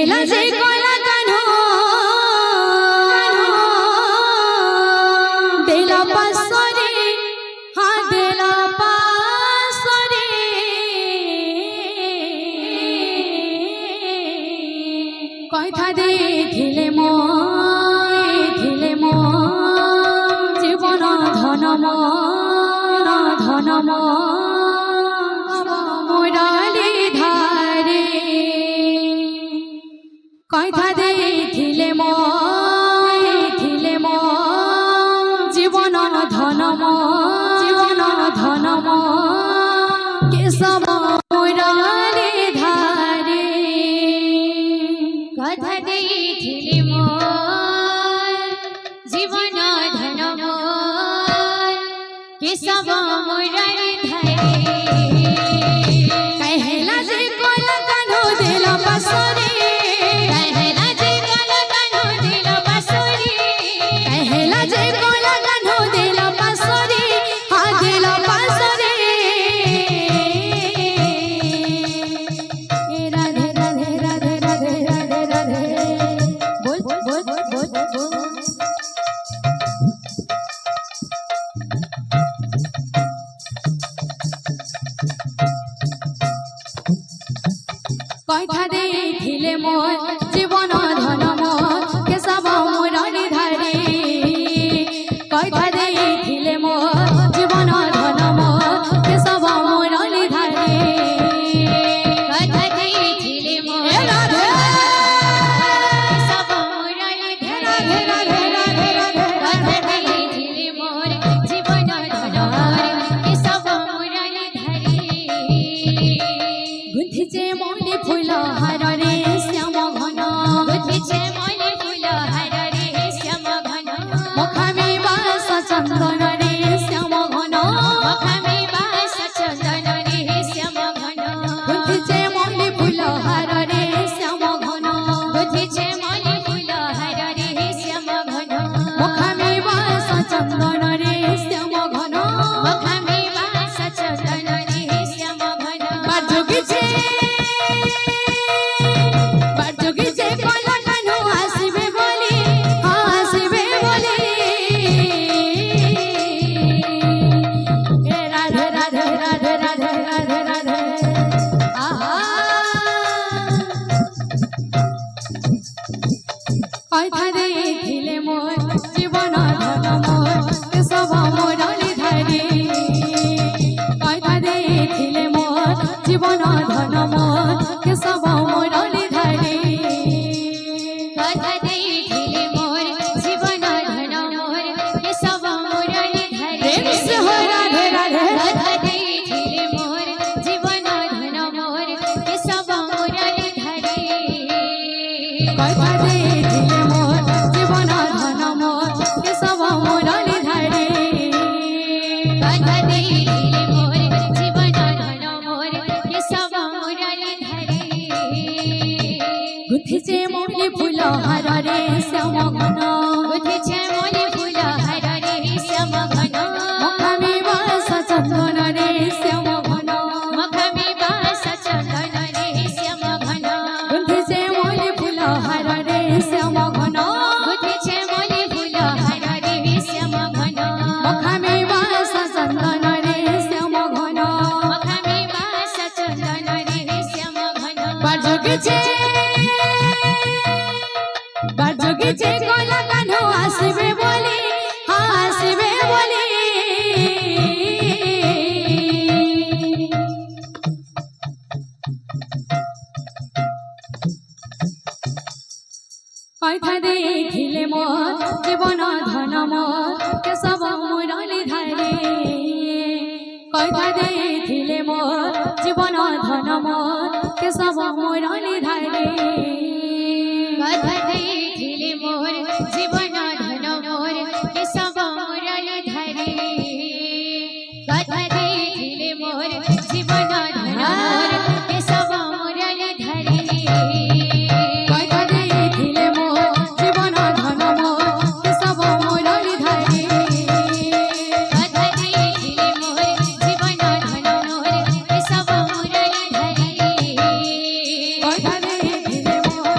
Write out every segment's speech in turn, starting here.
হেলা যে কলা কানো দেলা পাসরে হা দেলা পাসরে কথা দেখিলে জীবন ধনম মোরালি ধারে কথা দেখিলে জীবন ধনম কেশব মোরালি ধারে কথা দেখিলে জীবন ধনম কেশব মোরালি ধারে कहला जे कोला कान्हो देला पासरे कहला जे कोला कान्हो देला पासरे कहला जे कोला कान्हो देला पासरे हा देला पासरे ए राधे राधे राधे राधे राधे राधे बोल बोल बोल बोल बोल কথা দেখিলে মোর জীবন ধনম কেশব মোরালি ধারে কথা দেখিলে মোর জীবন ধনম কেশব মোরালি ধারে কথা দেখিলে রাধে কেশব মোরালি ধারে রাধে রাধে রাধে রাধে কথা দেখিলে মোর জীবন ধনম কেশব মোরালি ধারে গুন্থিছে মনে ফুল হারে শ্যাম ঘন গুন্থিছে মনে ফুল হারে শ্যাম ঘন মুখামে বাস চন্দন রে শ্যাম ঘন মুখামে বাস চন্দন রে শ্যাম ঘন গুন্থিছে মনে ফুল হারে শ্যাম ঘন গুন্থিছে মনে ফুল হারে শ্যাম ঘন মুখামে বাস চন্দন রে শ্যাম ঘন মুখামে বাস চন্দন রে শ্যাম ঘন বাজুগিছে কলা কানো আসিবে বলি এ রাধে রাধে রাধে রাধে রাধে রাধে আহা কথা দেখিলে মোর জীবন ধনম কেশব মোরালি ধারে কথা দেখিলে মোর জীবন ধনম কেশব মোরালি ধারে কথা দেখিলে মোর জীবন ধন মোর কেশব মোরালি ধারে প্রেম সে হো রাধে রাধে কথা দেখিলে মোর জীবন ধন মোর কেশব মোরালি ধারে কথা দেখিলে মোর জীবন ধনম কেশব মোরালি ধারে কথা দেখিলে মোর জীবন ধন মোর কেশব মোরালি ধারে গুথিছে মনে ফুল হারে শ্যাম ঘন গুন্থিছে মনে ফুল হারে শ্যাম ঘন মুখামে বাস চন্দন রে শ্যাম ঘন মুখামে বাস চন্দন রে শ্যাম ঘন গুথিছে মনে ফুল হারে শ্যাম ঘন গুন্থিছে মনে ফুল হারে শ্যাম ঘন মুখামে বাস চন্দন রে শ্যাম ঘন মুখামে বাস চন্দন রে শ্যাম ঘন বাজুগিছে কলা কানো আসিবে বলি আসিবে বলি কথা দেখিলে মোর জীবন ধনম কেশব মোরালি ধারে কথা দেখিলে মোর জীবন ধনম কেশব মোরালি ধারে কথা দেখিলে মোর জীবন ধন মোর কেশব মোরালি ধারে কথা দেখিলে মোর জীবন ধন মোর কেশব মোরালি ধারে কথা দেখিলে মোর জীবন ধনম কেশব মোরালি ধারে কথা দেখিলে মোর জীবন ধন মোর কেশব মোরালি ধারে কথা দেখিলে মোর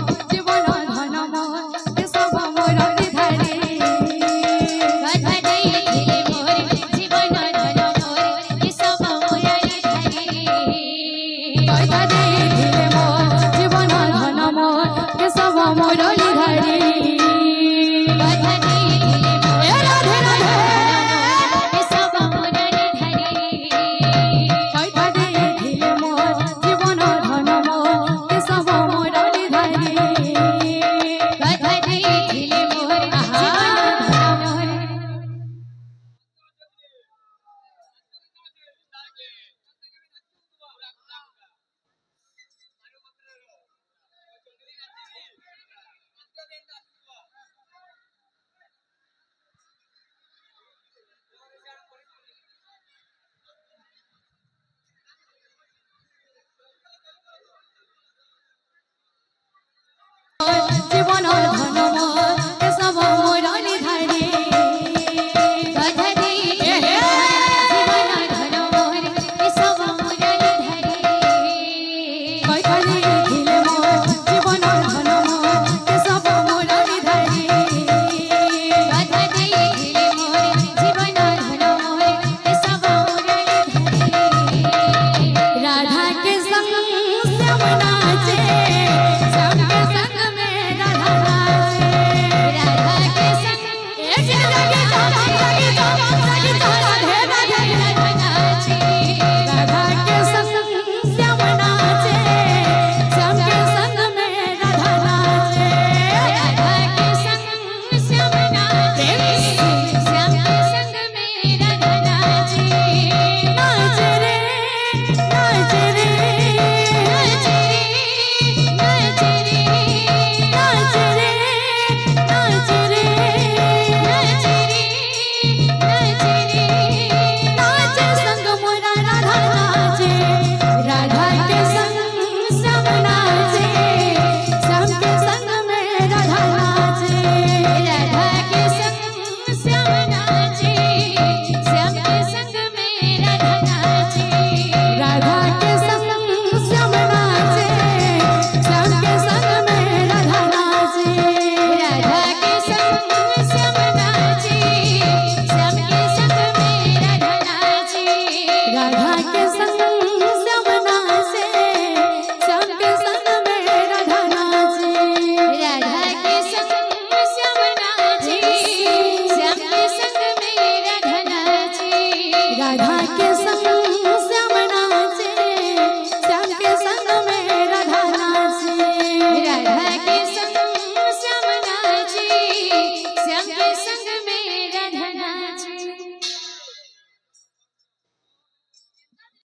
संग में